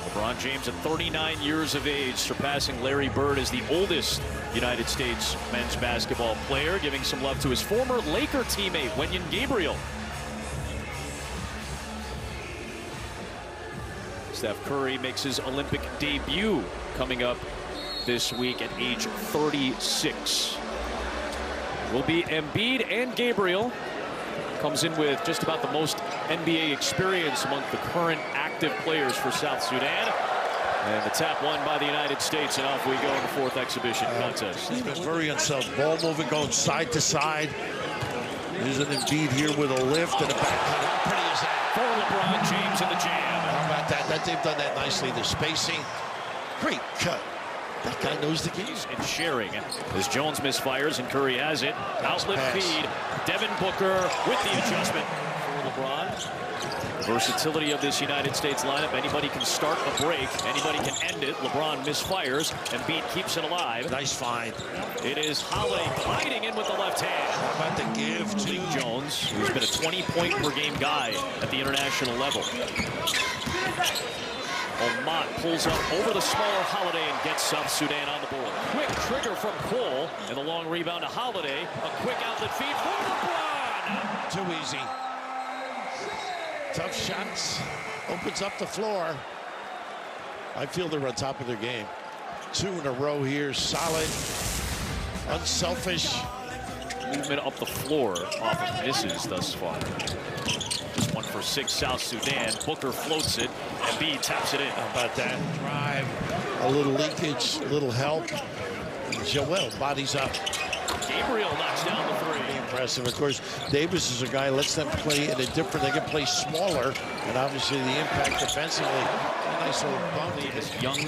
LeBron James at 39 years of age, surpassing Larry Bird as the oldest United States men's basketball player, giving some love to his former Laker teammate, Wenyen Gabriel. Steph Curry makes his Olympic debut coming up this week at age 36. Will be Embiid and Gabriel. Comes in with just about the most NBA experience among the current active players for South Sudan. And the tap won by the United States, and off we go in the fourth exhibition contest. He's been very unsettled. Ball moving, going side to side. There's an Embiid here with a lift and a back cut. How pretty is that? For LeBron James in the jam. How about that? They've done that nicely. The spacing. Great cut. That guy knows the game. And sharing as Jones misfires and Curry has it. Outlet feed. Devin Booker with the adjustment for LeBron. Versatility of this United States lineup. Anybody can start a break. Anybody can end it. LeBron misfires. Embiid keeps it alive. Nice find. It is Holiday gliding in with the left hand. How about the give to Jones, who's been a 20-point per game guy at the international level. Omot pulls up over the smaller Holiday and gets South Sudan on the board. Quick trigger from Cole, and the long rebound to Holiday. A quick outlet feed for LeBron. Too easy. Tough shots. Opens up the floor. I feel they're on top of their game. Two in a row here. Solid. Unselfish. Movement up the floor off of misses thus far. Just 1 for 6 South Sudan. Booker floats it. Embiid taps it in. How about that? Drive. A little leakage. A little help. Joel bodies up. Gabriel knocks down the three. Impressive. Of course, Davis is a guy, lets them play in a different, they can play smaller, and obviously the impact defensively. A nice little bump. As young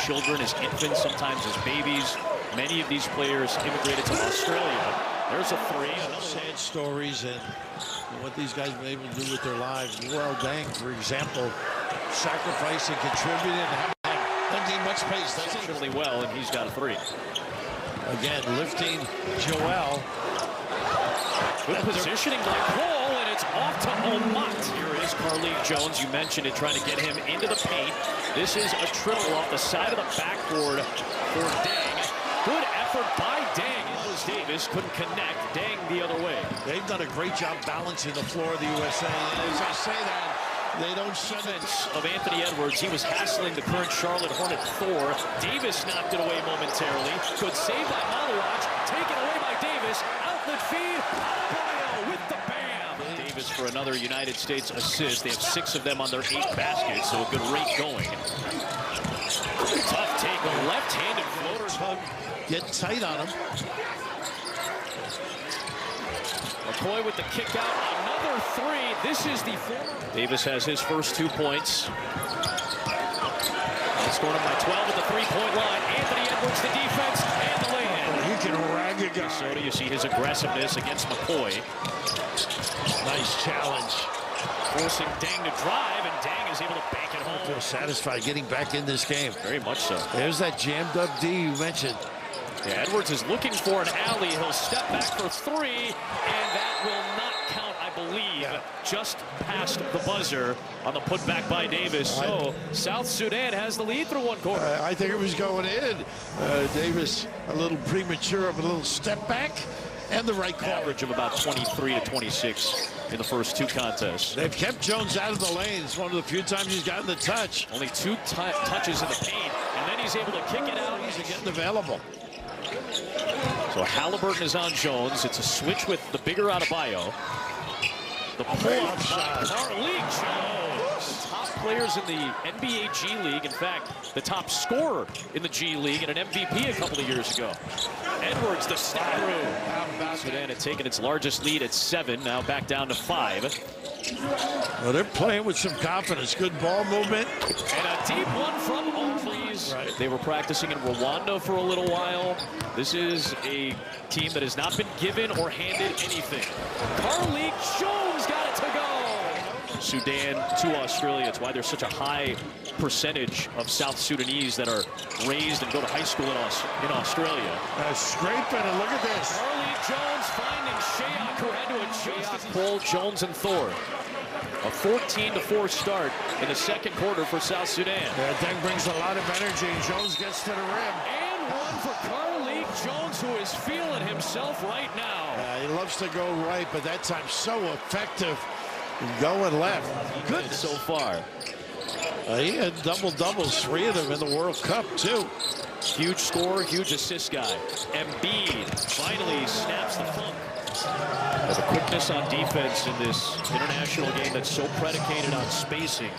children, as infants, sometimes as babies. Many of these players immigrated to Australia. There's a three. Sad stories and what these guys have been able to do with their lives. World Dang, for example, sacrificing, contributing, and doesn't need much space, does he? Exceptionally well, and he's got a three. Again, lifting Joel. Good positioning by Cole, and it's off to Omot. Here is Carlik Jones. You mentioned it, trying to get him into the paint. This is a triple off the side of the backboard for Dang. Good effort by Dang. It was Davis, couldn't connect. Dang the other way. They've done a great job balancing the floor of the USA. And as I say that, they don't shut it. Of Anthony Edwards, he was hassling the current Charlotte Hornet Thor. Davis knocked it away momentarily. Good save by Malawatch. Taken away by Davis. Outlet feed. Adebayo with the bam. Davis for another United States assist. They have 6 of them on their 8 baskets, so a good rate going. Tough take, a left-handed floater. Get tight on him. McCoy with the kick out. Another three. This is the former. Davis has his first 2 points. Scored him by 12 at the three-point line. Anthony Edwards, the defense, and the lay-in. He can rag a guy. So you see his aggressiveness against McCoy. Nice challenge. Forcing Dang to drive, and Dang is able to bank it home. I feel satisfied getting back in this game. Very much so. There's that jammed up D you mentioned. Yeah, Edwards is looking for an alley. He'll step back for 3, and that will not count, I believe. Yeah. Just past the buzzer on the putback by Davis. So South Sudan has the lead through 1 quarter. I think it was going in. Davis a little premature, but a little step back, and the right call. Average of about 23 to 26 in the first 2 contests. They've kept Jones out of the lane. It's one of the few times he's gotten the touch. Only 2 touches in the paint, and then he's able to kick it out. He's getting available. So Halliburton is on Jones. It's a switch with the bigger Adebayo. The pull-up shot. Carlik Jones. Top players in the NBA G League. In fact, the top scorer in the G League and an MVP a couple of years ago. Edwards, the step through. Sudan had taken its largest lead at 7. Now back down to 5. Well, they're playing with some confidence. Good ball movement. And a deep one from Oakley's. Right. They were practicing in Rwanda for a little while. This is a team that has not been given or handed anything. Carlik Jones got it to go. Sudan to Australia. It's why there's such a high percentage of South Sudanese that are raised and go to high school in Australia. Scraping, and look at this. Carlik Jones finding Shayok, who had to adjust. Cole, Jones, and Thor. A 14-4 start in the second quarter for South Sudan. Yeah, Deng brings a lot of energy. Jones gets to the rim. And one for Carlik Jones, who is feeling himself right now. He loves to go right, but that time so effective going left. Good so far. He had double-doubles, 3 of them in the World Cup, too. Huge scorer, huge assist guy. Embiid finally snaps the funk. The quickness on defense in this international game that's so predicated on spacing.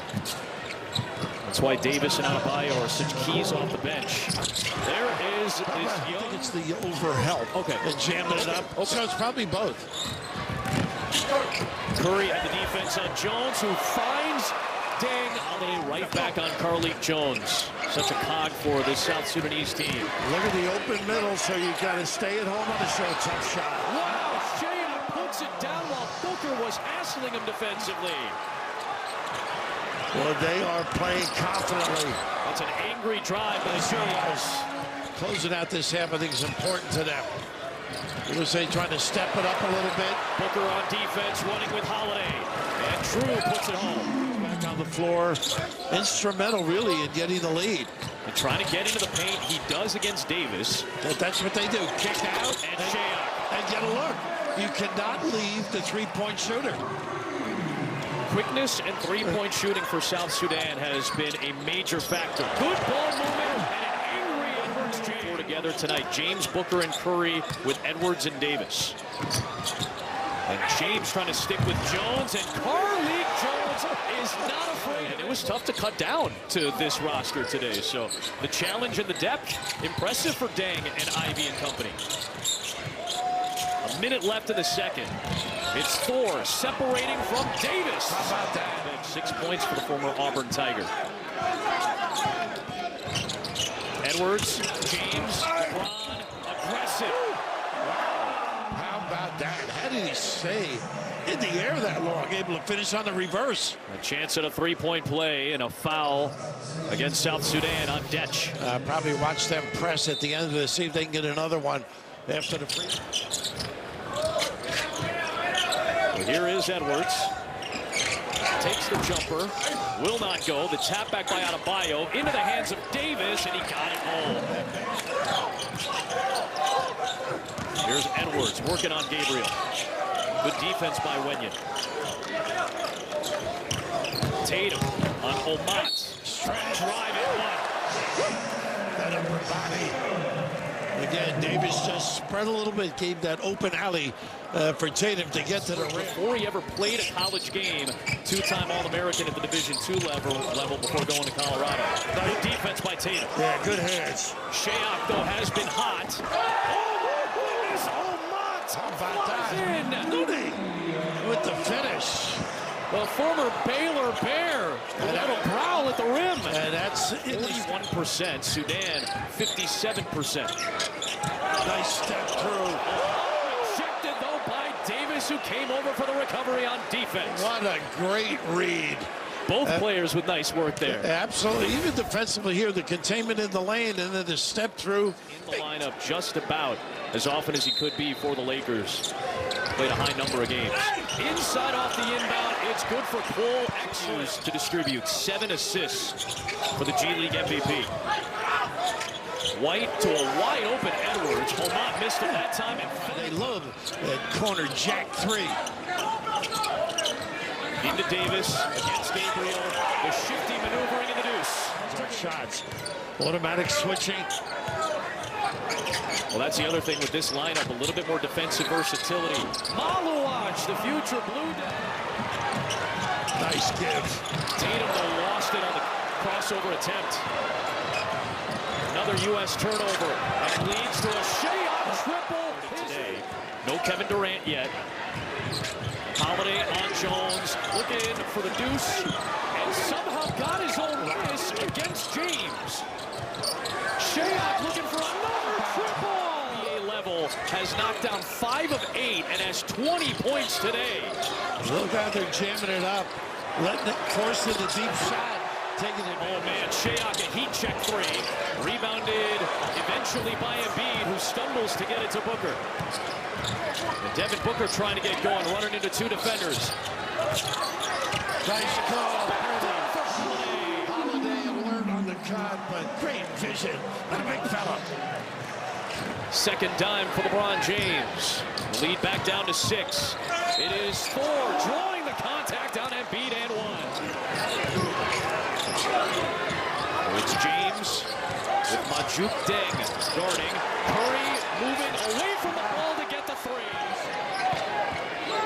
That's why Davis and Adebayo are such keys off the bench. There is this I think it's the overhelp. Okay. And jamming it up. Okay. So it's probably both. Curry had the defense on Jones, who finds Deng. Holiday right back on Carlik Jones. Such a cog for this South Sudanese team. Look at the open middle, so you got to stay at home on the show. Tough shot. Wow, Shea puts it down while Booker was hassling him defensively. Well, they are playing confidently. That's an angry drive by Shea. Closing out this half, I think, is important to them. USA trying to step it up a little bit. Booker on defense, running with Holiday. And Drew puts it home. Back on the floor. Instrumental, really, in getting the lead. And trying to get into the paint. He does against Davis. That's what they do. Kick out And Shea. And get a look. You cannot leave the three-point shooter. Quickness and three-point shooting for South Sudan has been a major factor. Good ball movement and an angry Edwards. James together tonight. James, Booker, and Curry with Edwards and Davis. And James trying to stick with Jones, and Carlik Jones is not afraid. And it was tough to cut down to this roster today. So the challenge and the depth, impressive for Deng and Ivy and company. A minute left in the second. It's Thor separating from Davis. How about that? 6 points for the former Auburn Tiger. Edwards, James, LeBron, aggressive. How about that? How did he stay in the air that long, able to finish on the reverse? A chance at a three-point play and a foul against South Sudan on Detch. Probably watch them press at the end of this, see if they can get another one after the free. Here is Edwards. Takes the jumper. Will not go. The tap back by Adebayo into the hands of Davis, and he got it home. Here's Edwards working on Gabriel. Good defense by Wenyen. Tatum on Omat. Stretch drive at one. That upper body. Again, Davis just spread a little bit, gave that open alley for Tatum to get to the rim. Before he ever played a college game, two-time All-American at the Division II level before going to Colorado. Good defense by Tatum. Yeah, good hands. Shea, though, has been hot. How about that? Looney with the finish. The former Baylor Bear, a little growl at the rim. And that's 41%, Sudan 57%. Nice step through. Rejected though by Davis, who came over for the recovery on defense. What a great read. Both players with nice work there. Absolutely, even defensively here, the containment in the lane and then the step through. In the lineup just about as often as he could be for the Lakers. Played a high number of games. Inside off the inbound, it's good for Cole Exus to distribute. 7 assists for the G League MVP. White to a wide open Edwards. Omat missed it that time. And they love that corner jack three. Into Davis against Gabriel. The shifty maneuvering in the deuce. Shots. Automatic switching. Well, that's the other thing with this lineup, a little bit more defensive versatility. Maluach, the future Blue. Nice give. Tatum though lost it on the crossover attempt. Another U.S. turnover, and leads to a Shea triple today. No Kevin Durant yet. Holiday on Jones, looking for the deuce, and somehow got his own miss against James. Shea looking for another triple. Level has knocked down 5 of 8 and has 20 points today. Look out there jamming it up, letting it force in the deep shot, taking it. Oh man, Shea a heat check 3, rebounded eventually by Embiid, who stumbles to get it to Booker. And Devin Booker trying to get going, running into 2 defenders. Nice call. Holiday alert on the cut, but great vision. What a big fella. Second dime for LeBron James. Lead back down to 6. It is 4, drawing the contact on Embiid and 1. It's James with Majuk Deng guarding. Curry moving away from the ball to get the 3.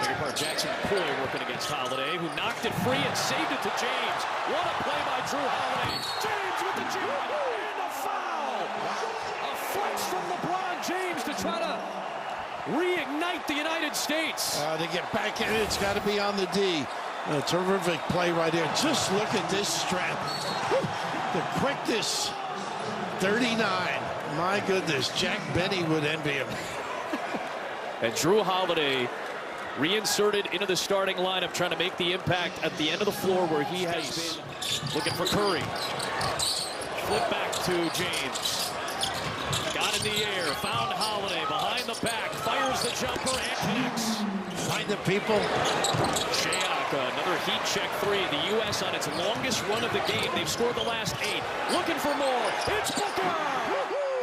Bigger part, Jackson Coy working against Holiday, who knocked it free and saved it to James. What a play by Drew Holiday. James with the jam and a foul. A flex from LeBron James to try to reignite the United States. To get back in it, it's got to be on the D. A terrific play right here. Just look at this strength. The quickness. 39. My goodness, Jack Benny would envy him. And Drew Holiday reinserted into the starting lineup, trying to make the impact at the end of the floor where he has been looking for Curry. Flip back to James. Got in the air, found Holiday behind the back, fires the jumper and connects. Find the people. Shayak, another heat check 3. The U.S. on its longest run of the game. They've scored the last 8. Looking for more. It's Booker!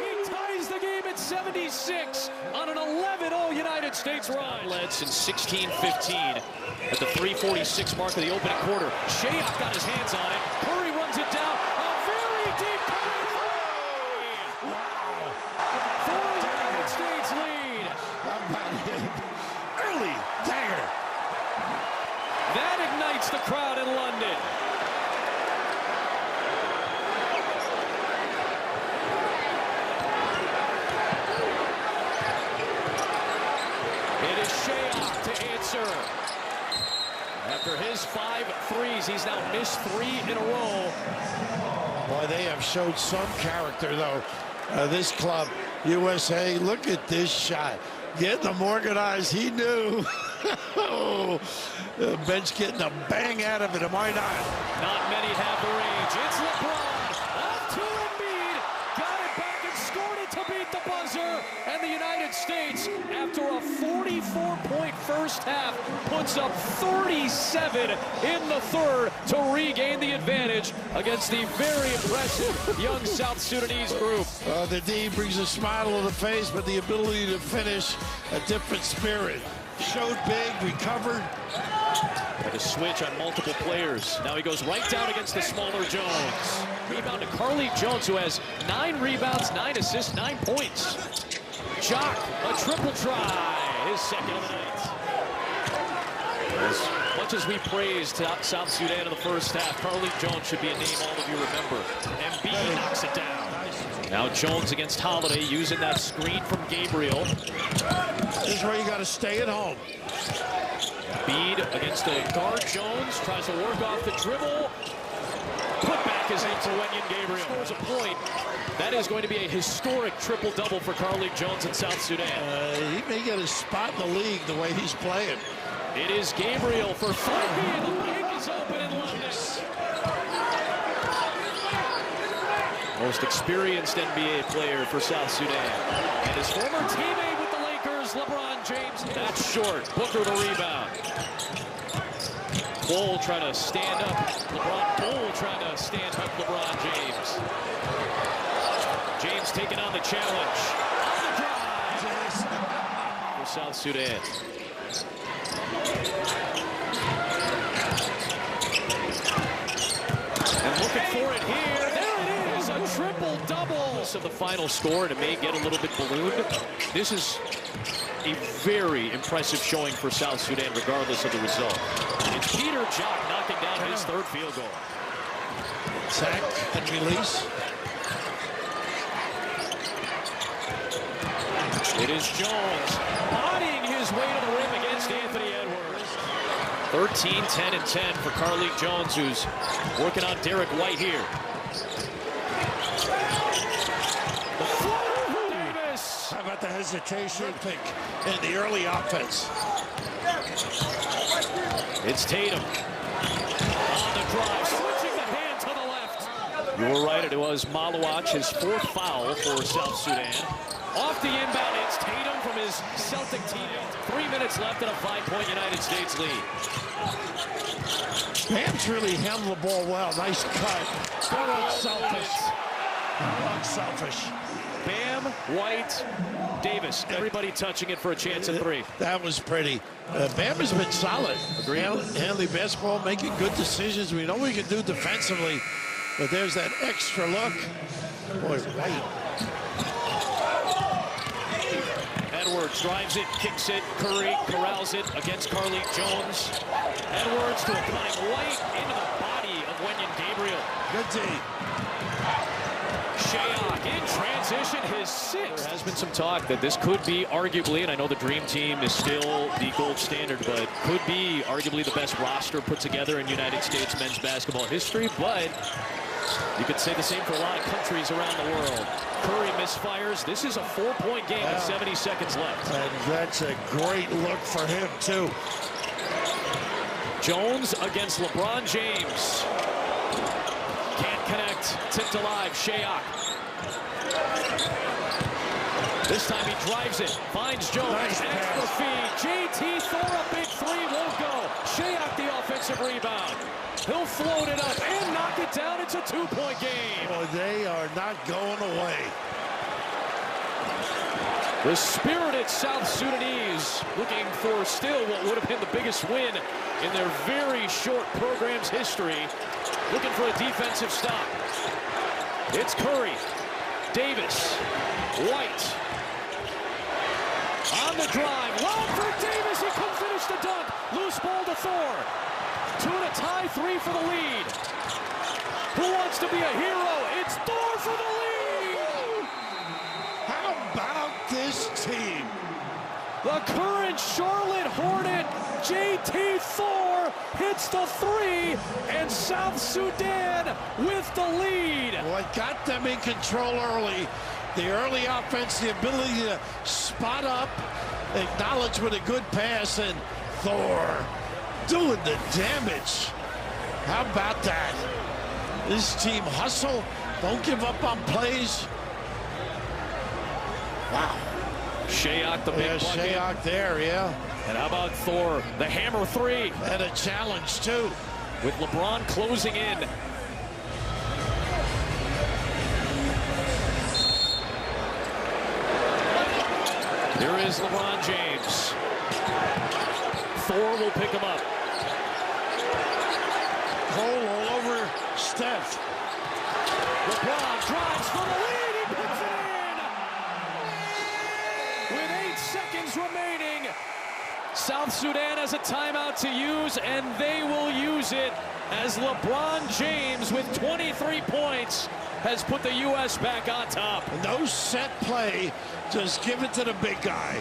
He ties the game at 76 on an 11-0 United States run. Leds in 16-15 at the 3:46 mark of the opening quarter. Shayak got his hands on it. Curry runs it down. A very deep Curry three! Wow! For the United States lead. Early dagger. That ignites the crowd in London. It is Shayak to answer. After his 5 threes, he's now missed 3 in a row. Boy, they have showed some character, though. This club, USA, look at this shot. Getting them organized, he knew. The bench getting a bang out of it, am I not? Not many have the range. It's LeBron. Off to Embiid. Got it back and scored it to beat the buzzer. And the United States, after a 44-point first half, puts up 37 in the third to regain the advantage against the very impressive young South Sudanese group. The D brings a smile to the face, but the ability to finish a different spirit. Showed big, recovered. Had a switch on multiple players. Now he goes right down against the smaller Jones. Rebound to Carly Jones, who has 9 rebounds, 9 assists, 9 points. Jock, a triple try, his second of the night. As much as we praised South Sudan in the first half, Carly Jones should be a name all of you remember. Embiid knocks it down. Now Jones against Holiday, using that screen from Gabriel. This is where you got to stay at home. Embiid against the guard. Jones tries to work off the dribble. Put back is in for Wenyen Gabriel. Scores a point. That is going to be a historic triple-double for Carly Jones in South Sudan. He may get a spot in the league the way he's playing. It is Gabriel for 3. The bank is open in London. Most experienced NBA player for South Sudan. And his former teammate with the Lakers, LeBron James. That's short. Booker the rebound. Bull trying to stand up. Bull trying to stand up LeBron James. James taking on the challenge. On the drive for South Sudan. And looking for it here. There it is, a triple-double. Of the final score, and it may get a little bit ballooned. This is a very impressive showing for South Sudan, regardless of the result. It's Peter Jock knocking down his 3rd field goal. Sack and release. It is Jones bodying his way to the rim against Anthony Edwards. 13, 10, and 10 for Carly Jones, who's working on Derek White here. How about the hesitation pick in the early offense? It's Tatum on the drive, switching the hand to the left. You were right, it was Maluach, his 4th foul for South Sudan. Off the inbound, it's Tatum from his Celtic teammate. 3 minutes left in a 5-point United States lead. Bam's really handled the ball well. Nice cut. How unselfish. How unselfish. Bam, White, Davis, everybody touching it for a chance at three. That was pretty. Bam has been solid. Agreed. Handling basketball, making good decisions. We know we can do defensively, but there's that extra look. Boy, White. Edwards drives it, kicks it. Curry corrals it against Carlik Jones. Edwards to applying White into the body of Wenyen Gabriel. Good D. Shayok in transition, his sixth. There has been some talk that this could be arguably, and I know the Dream Team is still the gold standard, but could be arguably the best roster put together in United States men's basketball history, but you could say the same for a lot of countries around the world. Curry misfires. This is a 4-point game with 70 seconds left. And that's a great look for him, too. Jones against LeBron James. Can't connect. Tipped alive. Shayok. This time he drives it. Finds Jones. Nice extra feed. JT Thor a big three. Won't go. Shayok the offensive rebound. He'll float it up and knock it down. It's a 2-point game. Well, they are not going away. The spirited South Sudanese looking for still what would have been the biggest win in their very short program's history. Looking for a defensive stop. It's Curry. Davis. White. On the drive. Long for Davis. He couldn't finish the dunk. Loose ball to Thor. 2 to tie, 3 for the lead. Who wants to be a hero? It's Thor for the lead! How about this team? The current Charlotte Hornet, JT Thor, hits the three, and South Sudan with the lead. What got them in control early, the early offense, the ability to spot up, acknowledge with a good pass, and Thor doing the damage. How about that? This team hustle, don't give up on plays. Wow. Shayok the big bucket. Shayok there, yeah. And how about Thor, the hammer three? And a challenge, too. With LeBron closing in. Here is LeBron James. Thor will pick him up. Hole all over Steph. LeBron drives for the lead. He puts it in. With 8 seconds remaining, South Sudan has a timeout to use, and they will use it as LeBron James with 23 points has put the U.S. back on top. No set play, just give it to the big guy.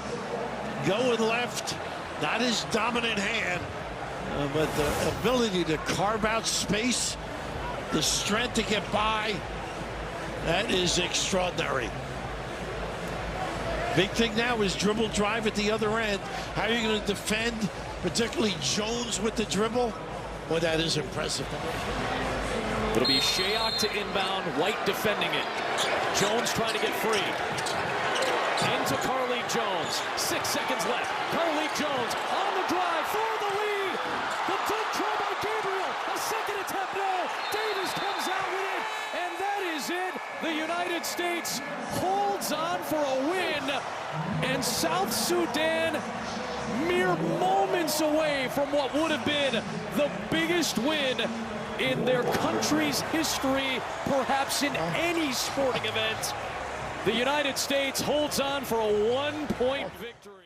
Going left, not his dominant hand, but the ability to carve out space, the strength to get by, that is extraordinary. Big thing now is dribble drive at the other end. How are you going to defend, particularly Jones with the dribble? Well, that is impressive. It'll be Shayok to inbound, White defending it. Jones trying to get free. Into Carlik Jones. 6 seconds left. Carlik Jones on the drive for the lead. The dunk try by Gabriel. A second attempt, no. Davis comes out with it. And that is it. The United States holds on for a win. And South Sudan mere moments away from what would have been the biggest win in their country's history, perhaps in any sporting event. The United States holds on for a 1-point victory.